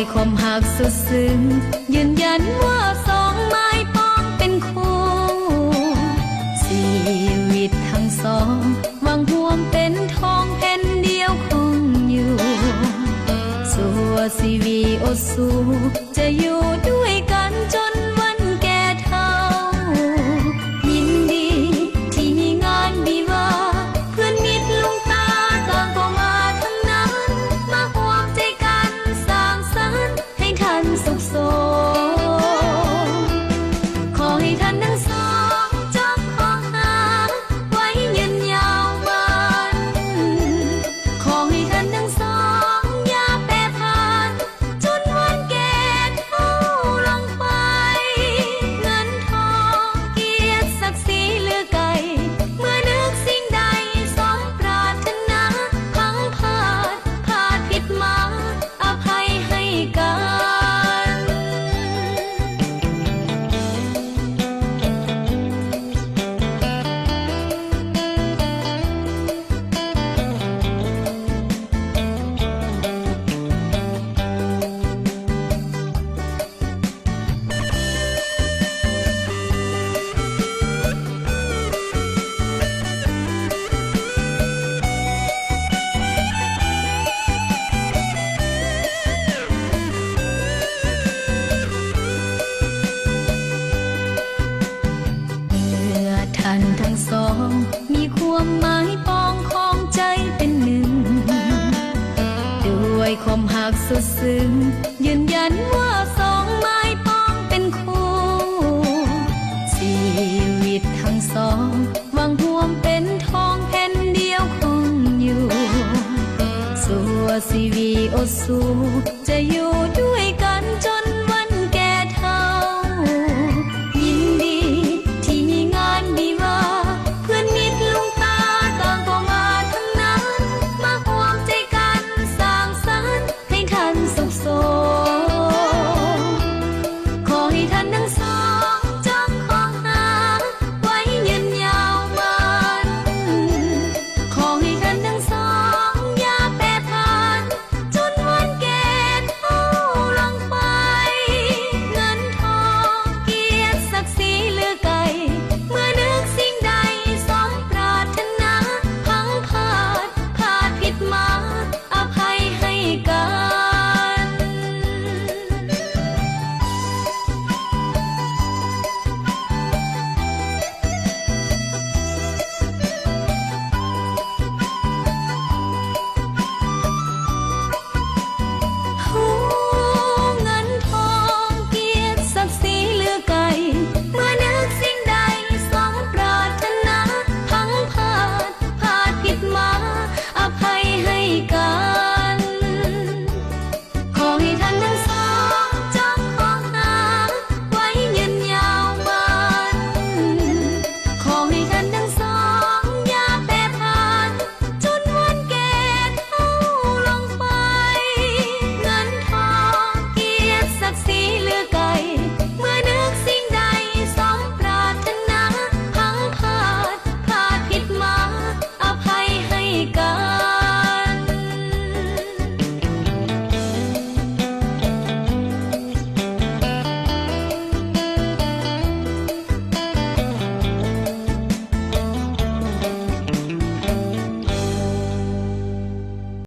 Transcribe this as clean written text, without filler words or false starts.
ด้วยความหักสุดซึ้งยืนยันว่าสองไม้ปองเป็นคู่ชีวิตทั้งสองหวังห่วงเป็นทองแผ่นเดียวคงอยู่สัวชีวิตอดสู้จะอยู่ด้วยกันจนวันแก่เฒ่ายินดีที่งานวิวาเพื่อนมิตรลุงตาต่างก็มาทั้งนั้นมาห่วงใจกันสร้างสรรค์ให้ท่านสุขสมขอให้ท่านทั้งสองจงคงหาไว้ยืนยาววันขอให้ท่านทั้งสองอย่าแปรผันจนวันแก่เฒ่าลงไปเงินทองเกียรติศักดิ์ศรีเหลือไกลเมื่อนึกสิ่งใดสมปรารถนาพังพลาดผิดมาอภัยให้กันท่านทั้งสองมีความหมายปองของใจเป็นหนึ่งด้วยความหักสุดซึ้งยืนยันว่าสองไม้ปองเป็นคู่ชีวิตทั้งสองหวังห่วงเป็นทองแผ่นเดียวคงอยู่สัวชีวิตอดสู้